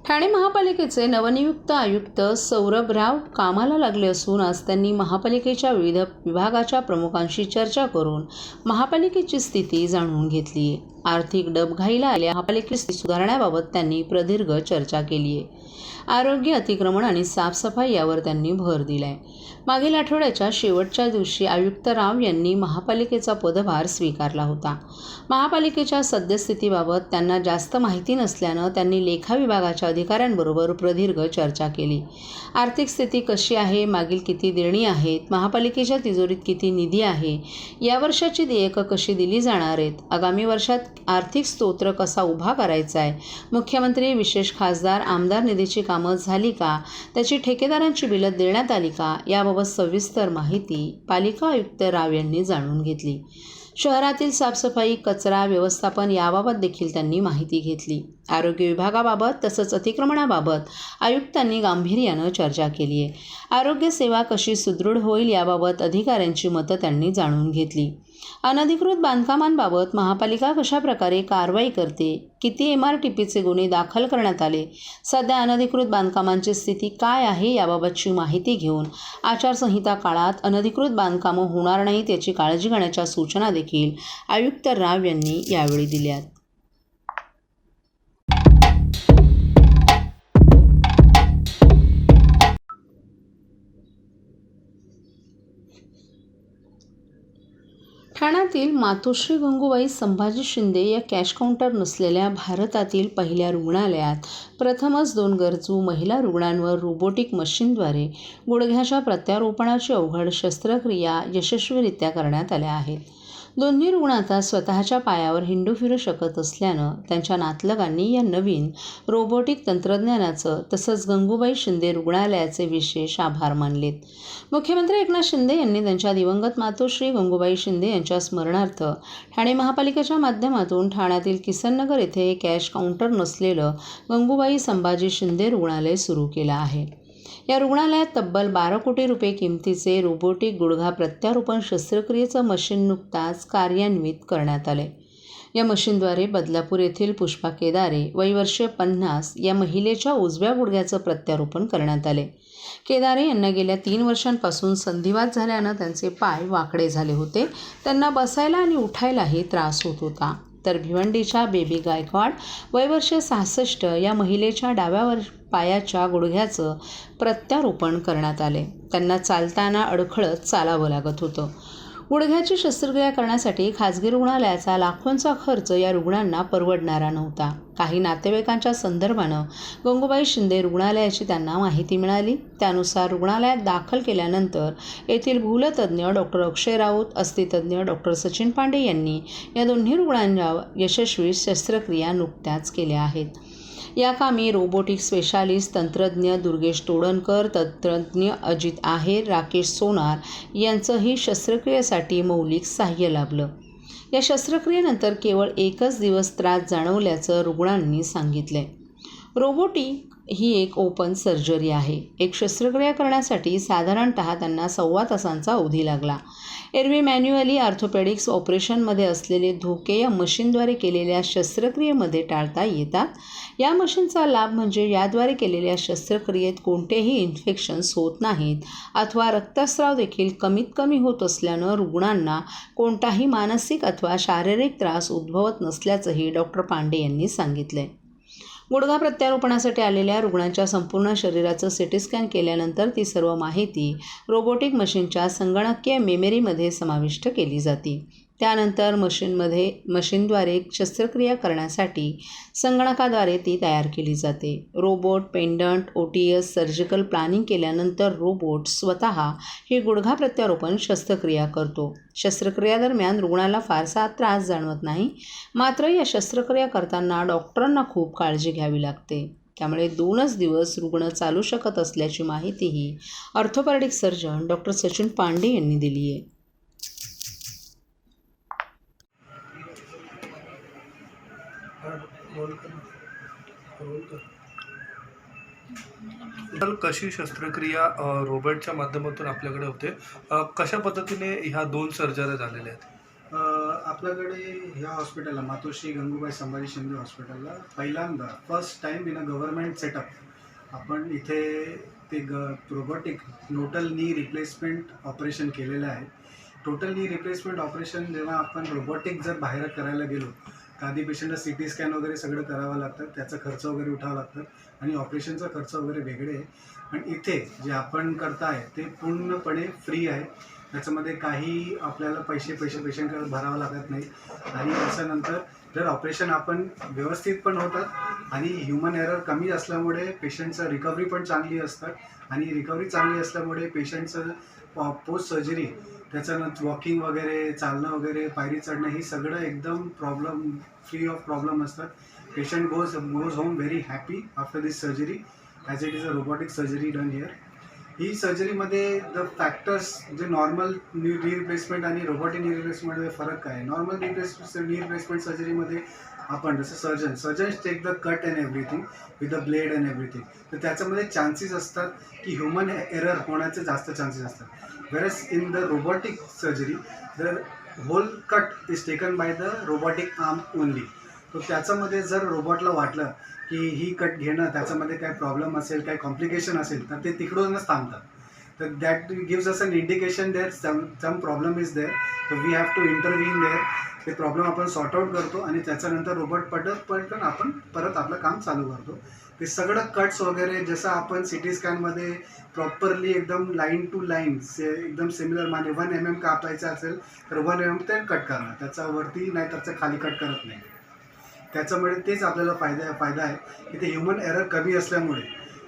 ठाणे महापालिकेचे नवनियुक्त आयुक्त सौरभराव कामाला लागले असून आज त्यांनी महापालिकेच्या विविध विभागाच्या प्रमुखांशी चर्चा करून महापालिकेची स्थिती जाणून घेतली आहे। आर्थिक डबघाईला आलेल्या महापालिकेची स्थिती सुधारण्याबाबत त्यांनी प्रदीर्घ चर्चा केली आहे। आरोग्य, अतिक्रमण आणि साफसफाई यावर त्यांनी भर दिलाय। मागील आठवड्याच्या शेवटच्या दिवशी आयुक्त राव यांनी महापालिकेचा पदभार स्वीकारला होता। महापालिकेच्या सद्यस्थितीबाबत त्यांना जास्त माहिती नसल्यानं त्यांनी लेखा विभागाच्या अधिकाऱ्यांबरोबर प्रदीर्घ चर्चा केली। आर्थिक स्थिती कशी आहे, मागील किती देणी आहेत, महापालिकेच्या तिजोरीत किती निधी आहे, या वर्षाची देयकं कशी दिली जाणार आहेत, आगामी वर्षात आर्थिक स्तोत्र कसा उभा करायचा आहे, मुख्यमंत्री, विशेष खासदार, आमदार निधीची कामं झाली का, त्याची ठेकेदारांची बिलं देण्यात आली का, याबाबत सविस्तर माहिती पालिका आयुक्त राव यांनी जाणून घेतली। शहरातील साफसफाई, कचरा व्यवस्थापन याबाबत देखील त्यांनी माहिती घेतली। आरोग्य विभागाबाबत तसंच अतिक्रमणाबाबत आयुक्तांनी गांभीर्यानं चर्चा केली आहे। आरोग्य सेवा कशी सुदृढ होईल याबाबत अधिकाऱ्यांची मतं त्यांनी जाणून घेतली। अनधिकृत बांधकामांबाबत महापालिका कशा प्रकारे कारवाई करते, किती MRTPचे गुन्हे दाखल करण्यात आले, सध्या अनधिकृत बांधकामांची स्थिती काय आहे याबाबतची माहिती घेऊन आचारसंहिता काळात अनधिकृत बांधकामं होणार नाहीत याची काळजी घेण्याच्या सूचना देखील आयुक्त राव यांनी यावेळी दिल्यात। ठाण्यातील मातोश्री गंगूबाई संभाजी शिंदे या कॅश काउंटर नसलेल्या भारतातील पहिल्या रुग्णालयात प्रथमच 2 गरजू महिला रुग्णांवर रोबोटिक मशीनद्वारे गुडघ्याच्या प्रत्यारोपणाची अवघड शस्त्रक्रिया यशस्वीरित्या करण्यात आल्या आहेत। दोन्ही रुग्ण आता स्वतःच्या पायावर हिंडू फिरू शकत असल्यानं त्यांच्या नातलगांनी या नवीन रोबोटिक तंत्रज्ञानाचं तसंच गंगूबाई शिंदे रुग्णालयाचे विशेष आभार मानलेत। मुख्यमंत्री एकनाथ शिंदे यांनी त्यांच्या दिवंगत मातोश्री गंगूबाई शिंदे यांच्या स्मरणार्थ ठाणे महापालिकेच्या माध्यमातून ठाण्यातील किसननगर येथे कॅश काउंटर नसलेलं गंगूबाई संभाजी शिंदे रुग्णालय सुरू केलं आहे। या रुग्णालयात तब्बल 12 कोटी रुपये किमतीचे रोबोटिक गुडघा प्रत्यारोपण शस्त्रक्रियेचं मशीन नुकताच कार्यान्वित करण्यात आले। या मशीनद्वारे बदलापूर येथील पुष्पा केदारे वय वर्ष 50 या महिलेच्या उजव्या गुडघ्याचं प्रत्यारोपण करण्यात आले। केदारे यांना गेल्या 3 वर्षांपासून संधिवात झाल्यानं त्यांचे पाय वाकडे झाले होते। त्यांना बसायला आणि उठायलाही त्रास होत होता। तर भिवंडीच्या बेबी गायकवाड वय वर्ष 66 या महिलेच्या डाव्या पायाच्या गुडघ्याचं प्रत्यारोपण करण्यात आले। त्यांना चालताना अडखळत चालावं लागत होतं। गुडघ्याची शस्त्रक्रिया करण्यासाठी खाजगी रुग्णालयाचा लाखोंचा खर्च या रुग्णांना परवडणारा नव्हता। काही नातेवाईकांच्या संदर्भानं गंगूबाई शिंदे रुग्णालयाची त्यांना माहिती मिळाली। त्यानुसार रुग्णालयात दाखल केल्यानंतर येथील भूलतज्ञ डॉक्टर अक्षय राऊत, अस्थितज्ञ डॉक्टर सचिन पांडे यांनी या दोन्ही रुग्णांच्या यशस्वी शस्त्रक्रिया नुकत्याच केल्या आहेत। या कामी रोबोटिक स्पेशालिस्ट तंत्रज्ञ दुर्गेश तोडणकर, तंत्रज्ञ अजित आहेर, राकेश सोनार यांचंही शस्त्रक्रियेसाठी मौलिक सहाय्य लाभलं। या शस्त्रक्रियेनंतर केवळ 1च दिवस त्रास जाणवल्याचं रुग्णांनी सांगितलंय। रोबोटिक ही एक ओपन सर्जरी आहे। एक शस्त्रक्रिया करण्यासाठी साधारणतः त्यांना 1.25 तासांचा अवधी लागला। एरवी मॅन्युअली ऑर्थोपेडिक्स ऑपरेशनमध्ये असलेले धोके या मशीनद्वारे केलेल्या शस्त्रक्रियेमध्ये टाळता येतात। या मशीनचा लाभ म्हणजे याद्वारे केलेल्या शस्त्रक्रियेत कोणतेही इन्फेक्शन्स होत नाहीत अथवा रक्तस्राव देखील कमीत कमी होत असल्यानं रुग्णांना कोणताही मानसिक अथवा शारीरिक त्रास उद्भवत नसल्याचंही डॉक्टर पांडे यांनी सांगितलंय। गुडघा प्रत्यारोपणासाठी आलेल्या रुग्णांच्या संपूर्ण शरीराचं CT स्कॅन केल्यानंतर ती सर्व माहिती रोबोटिक मशीनच्या संगणकीय मेमरीमध्ये समाविष्ट केली जाते। त्यानंतर मशीनद्वारे शस्त्रक्रिया करण्यासाठी संगणकाद्वारे ती तयार केली जाते। Robot, pendant, OTS, surgical planning केल्यानंतर रोबोट स्वतः ही गुडघा प्रत्यारोपण शस्त्रक्रिया करतो। शस्त्रक्रिया दरम्यान रुग्णाला फारसा त्रास जाणवत नाही, मात्र या शस्त्रक्रिया करताना डॉक्टरांना खूप काळजी घ्यावी लागते। त्यामुळे 2च दिवस रुग्ण चालू शकत असल्याची माहितीही orthopaedic surgeon doctor Sachin Pande यांनी दिली आहे। कशी शस्त्रक्रिया रोबोटच्या माध्यमातून आपल्याकडे होते, कशा पद्धतीने ह्या 2 सर्जऱ्या झालेल्या आहेत? आपल्याकडे ह्या हॉस्पिटलला मातोश्री गंगूबाई संभाजी शिंदे हॉस्पिटलला पहिल्यांदा first time in a government setup आपण इथे ते robotic total knee replacement operation केलेलं आहे. टोटल नी रिप्लेसमेंट ऑपरेशन जेव्हा आपण रोबोटिक जर बाहेर करायला गेलो तर आधी पेशंटला CT स्कॅन वगैरे सगळं करावं लागतं, त्याचा खर्च वगैरे उठावा लागतं आणि ऑपरेशनचा खर्च वगैरे वेगळे आहे. पण इथे जे आपण करताय ते पूर्णपणे फ्री आहे. त्याच्यामध्ये काही आपल्याला पैसे पेशंटकडे भरावं लागत नाही आणि त्याच्यानंतर जर ऑपरेशन आपण व्यवस्थित पण होतात आणि ह्युमन एरर कमी असल्यामुळे पेशंटचं रिकव्हरी पण चांगली असतात आणि रिकव्हरी चांगली असल्यामुळे पेशंटचं पोस्ट सर्जरी त्याच्यानंतर वॉकिंग वगैरे चालणं वगैरे पायरी चढणं ही सगळं एकदम फ्री ऑफ प्रॉब्लेम असतात. Patient goes home very happy after this surgery as it is a robotic surgery done here. ही सर्जरीमध्ये द फॅक्टर्स जे नॉर्मल नी रिप्लेसमेंट आणि रोबोटिक नी रिप्लेसमेंटमध्ये फरक काय आहे. नॉर्मल नी रिप्लेसमेंट सर्जरीमध्ये आपण जसं surgeons take the cut and everything with the blade and everything, तर त्याच्यामध्ये चान्सेस असतात की ह्युमन एरर होण्याचे जास्त चान्सेस असतात. Whereas in the robotic surgery the whole cut is taken by the robotic arm only. तो त्याच्यामध्ये जर रोबोटला वाटलं की ही कट घेणं त्याच्यामध्ये काय प्रॉब्लेम असेल, काय कॉम्प्लिकेशन असेल, तर ते तिकडूनच थांबतात. तर that gives us an indication there some problem is there, तर we have to intervene there. ते प्रॉब्लेम आपण सॉर्ट आउट करतो आणि त्याच्यानंतर रोबोट पटकन आपण परत आपलं काम चालू करतो. ते सगळं कट्स वगैरे जसं आपण CT स्कॅनमध्ये प्रॉपरली एकदम लाईन टू लाईन एकदम सिमिलर माने 1 mm कापायचं असेल तर 1 mm ते कट करणार, त्याच्यावरती नाही त्याचं खाली कट करत नाही. त्याच्यामुळे तेच आपल्याला फायदा आहे की ते ह्युमन एरर कमी असल्यामुळे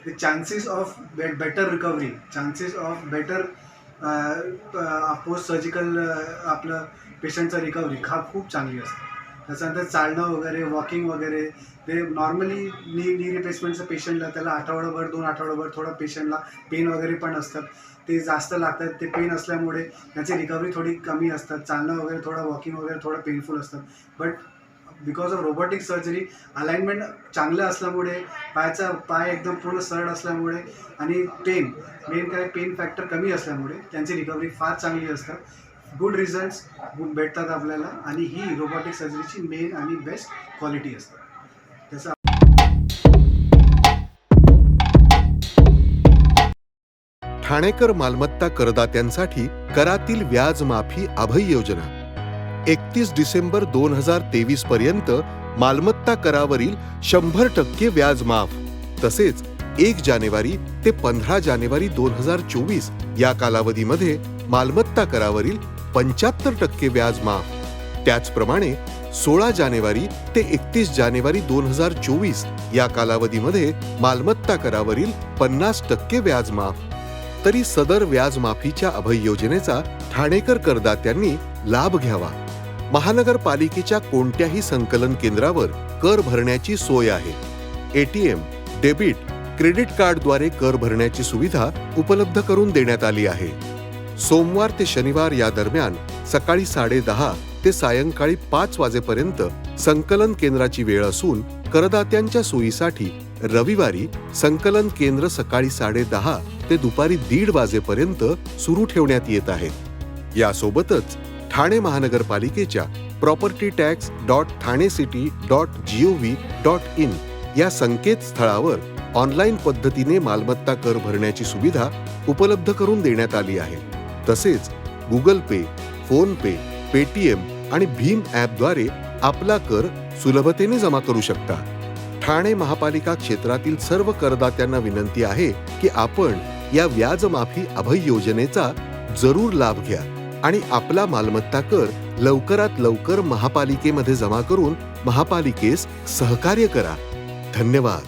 ते chances of better recovery, chances of better post surgical आपलं पेशंटचं रिकव्हरी खूप चांगली असते. त्याच्यानंतर चालणं वगैरे वॉकिंग वगैरे ते नॉर्मली नी रिप्लेसमेंटचं पेशंटला त्याला आठवडाभर 2 आठवडाभर थोडं पेशंटला पेन वगैरे पण असतात, ते जास्त लागतात. ते पेन असल्यामुळे त्याची रिकव्हरी थोडी कमी असतात. चालणं वगैरे थोडं वॉकिंग वगैरे थोडं पेनफुल असतात. But because of robotic surgery alignment चांगलं असल्यामुळे पाय एकदम पूर्ण सरळ असल्यामुळे आणि मेन काय पेन फॅक्टर कमी असल्यामुळे त्यांची रिकव्हरी फार चांगली असतात. गुड रिझल्ट्स भेटतात आपल्याला आणि ही रोबोटिक सर्जरीची मेन आणि बेस्ट क्वालिटी असते. त्याचा ठाणेकर मालमत्ता करदात्यांसाठी करातील व्याज माफी अभय योजना 31 डिसेंबर 2023 पर्यंत मालमत्ता करावरील 100% व्याज माफ. तसेच 1 जानेवारी ते 15 जानेवारी 2024 या कालावधीमध्ये मालमत्ता करावरील 75% व्याज माफ. त्याचप्रमाणे 16 जानेवारी ते 31 जानेवारी 2024 या कालावधीमध्ये मालमत्ता करावरील 50% व्याज माफ. तरी सदर व्याज माफीच्या अभय योजनेचा ठाणेकर करदात्यांनी लाभ घ्यावा. महानगरपालिकेच्या कोणत्याही संकलन केंद्रावर कर भरण्याची सोय आहे. ATM, डेबिट, क्रेडिट कार्डद्वारे कर भरण्याची सुविधा उपलब्ध करून देण्यात आली आहे. सोमवार ते शनिवार या दरम्यान सकाळी 10:30 ते सायंकाळी 5 वाजेपर्यंत संकलन केंद्राची वेळ असून करदात्यांच्या सोयीसाठी रविवारी संकलन केंद्र सकाळी 10:30 ते दुपारी 1:30 वाजेपर्यंत सुरू ठेवण्यात येत आहेत. यासोबतच ठाणे महानगरपालिकेच्या propertytax.thanecity.gov.in या संकेतस्थळावर ऑनलाईन पद्धतीने मालमत्ता कर भरण्याची सुविधा उपलब्ध करून देण्यात आली आहे. तसेच गुगल पे, फोन पे, पेटीएम आणि भीम ॲपद्वारे आपला कर सुलभतेने जमा करू शकता. ठाणे महापालिका क्षेत्रातील सर्व करदात्यांना विनंती आहे की आपण या व्याजमाफी अभय योजनेचा जरूर लाभ घ्या आणि आपला मालमत्ता कर लवकरात लवकर महापालिकेमध्ये जमा करून महापालिकेस सहकार्य करा. धन्यवाद.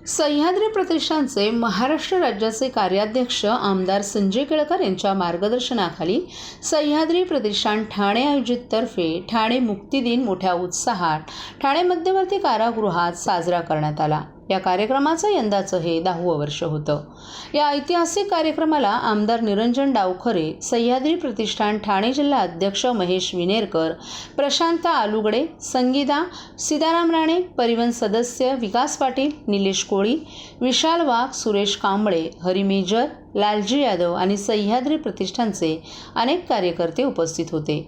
सह्याद्री प्रतिष्ठानचे महाराष्ट्र राज्याचे कार्याध्यक्ष आमदार संजय केळकर यांच्या मार्गदर्शनाखाली सह्याद्री प्रतिष्ठान ठाणे आयोजित तर्फे ठाणे मुक्ती दिन मोठ्या उत्साहात ठाणे मध्यवर्ती कारागृहात साजरा करण्यात आला. या कार्यक्रमाचं यंदाचं हे 10वं वर्ष होतं. या ऐतिहासिक कार्यक्रमाला आमदार निरंजन डावखरे, सह्याद्री प्रतिष्ठान ठाणे जिल्हा अध्यक्ष महेश विनेरकर, प्रशांत आलुगडे, संगीता, सीताराम राणे, परिवहन सदस्य विकास पाटील, निलेश कोळी, विशाल वाघ, सुरेश कांबळे, हरी मेजर, लालजी यादव आणि सह्याद्री प्रतिष्ठानचे अनेक कार्यकर्ते उपस्थित होते.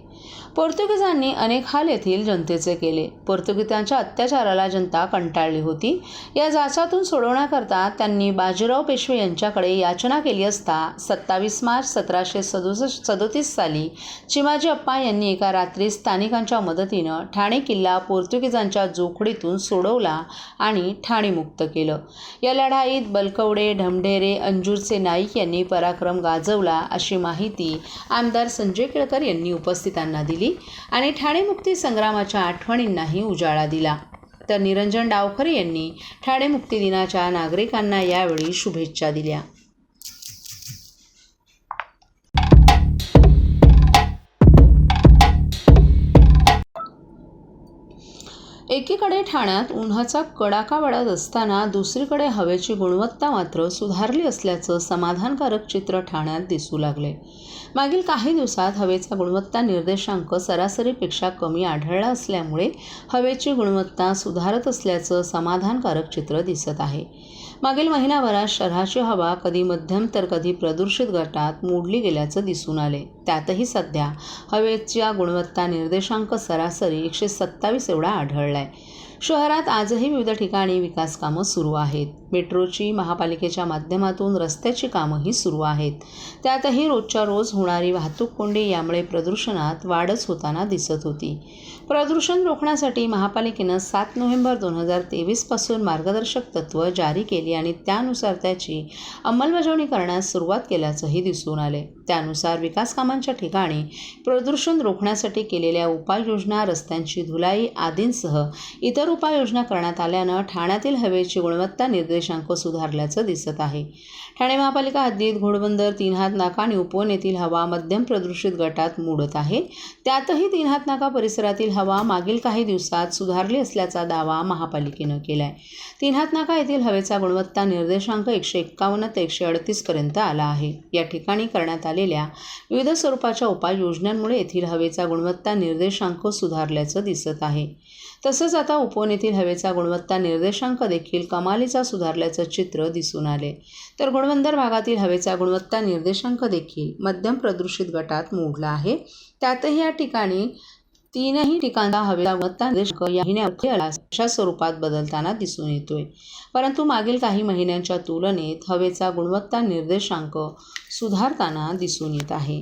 पोर्तुगीजांनी अनेक हाल येथील जनतेचे केले. पोर्तुगीजांच्या अत्याचाराला जनता कंटाळली होती. या जाचातून सोडवण्याकरता त्यांनी बाजीराव पेशवे यांच्याकडे याचना केली असता 27 मार्च 1737 साली चिमाजी अप्पा यांनी एका रात्री स्थानिकांच्या मदतीनं ठाणे किल्ला पोर्तुगीजांच्या जोखडीतून सोडवला आणि ठाणे मुक्त केलं. या लढाईत बलकवडे, ढमढेरे, अंजूरचे नाईक यांनी पराक्रम गाजवला अशी माहिती आमदार संजय केळकर यांनी उपस्थितांना दिली आणि ठाणे मुक्ती संग्रामाच्या आठवणींनाही उजाळा दिला. तर निरंजन डावखरे यांनी ठाणे मुक्ती दिनाच्या नागरिकांना यावेळी शुभेच्छा दिल्या. एकीकडे ठाण्यात उन्हाचा कडाका वाढत असताना दुसरीकडे हवेची गुणवत्ता मात्र सुधारली असल्याचं समाधानकारक चित्र ठाण्यात दिसू लागले. मागील काही दिवसात हवेचा गुणवत्ता निर्देशांक सरासरीपेक्षा कमी आढळला असल्यामुळे हवेची गुणवत्ता सुधारत असल्याचं समाधानकारक चित्र दिसत आहे. मागील महिनाभरात शहराची हवा कधी मध्यम तर कधी प्रदूषित गटात मोडली गेल्याचं दिसून आले. त्यातही सध्या हवेच्या गुणवत्ता निर्देशांक सरासरी 127 एवढा आढळला आहे. शहरात आजही विविध ठिकाणी विकास कामं सुरू आहेत. मेट्रोची, महापालिकेच्या माध्यमातून रस्त्याची कामंही सुरू आहेत. त्यातही रोजच्या रोज होणारी वाहतूक कोंडी यामुळे प्रदूषणात वाढच होताना दिसत होती. प्रदूषण रोखण्यासाठी महापालिकेनं 7 नोव्हेंबर 2023 पासून मार्गदर्शक तत्त्व जारी केली आणि त्यानुसार त्याची अंमलबजावणी करण्यास सुरुवात केल्याचंही दिसून आले. त्यानुसार विकास कामांच्या ठिकाणी प्रदूषण रोखण्यासाठी केलेल्या उपाययोजना, रस्त्यांची धुलाई आदींसह इतर उपाययोजना करण्यात आल्यानं ठाण्यातील हवेची गुणवत्ता निर्देशांक सुधारल्याचं दिसत आहे. ठाणे महापालिका हद्दीत घोडबंदर, 3 हात नाका आणि उपवन येथील हवा मध्यम प्रदूषित गटात मोडत आहे. त्यातही 3 हात नाका परिसरातील हवा मागील काही दिवसात सुधारली असल्याचा दावा महापालिकेनं केलाय. 3 हात नाका येथील हवेचा गुणवत्ता निर्देशांक 151 ते 138 पर्यंत आला आहे. या ठिकाणी करण्यात आलेल्या विविध स्वरूपाच्या उपाययोजनांमुळे येथील हवेचा गुणवत्ता निर्देशांक सुधारल्याचं दिसत आहे. तसंच आता उपवन येथील हवेचा गुणवत्ता निर्देशांक देखील कमालीचा सुधारल्याचं चित्र दिसून आले. तर घोडबंदर भागातील हवेचा गुणवत्ता निर्देशांक देखील मध्यम प्रदूषित गटात मोडला आहे. त्यातही या ठिकाणी 3ही ठिकाणचा हवेचा गुणवत्ता निर्देशांक या महिन्यामध्ये अशा स्वरूपात बदलताना दिसून येतोय. परंतु मागील काही महिन्यांच्या तुलनेत हवेचा गुणवत्ता निर्देशांक सुधारताना दिसून येत आहे.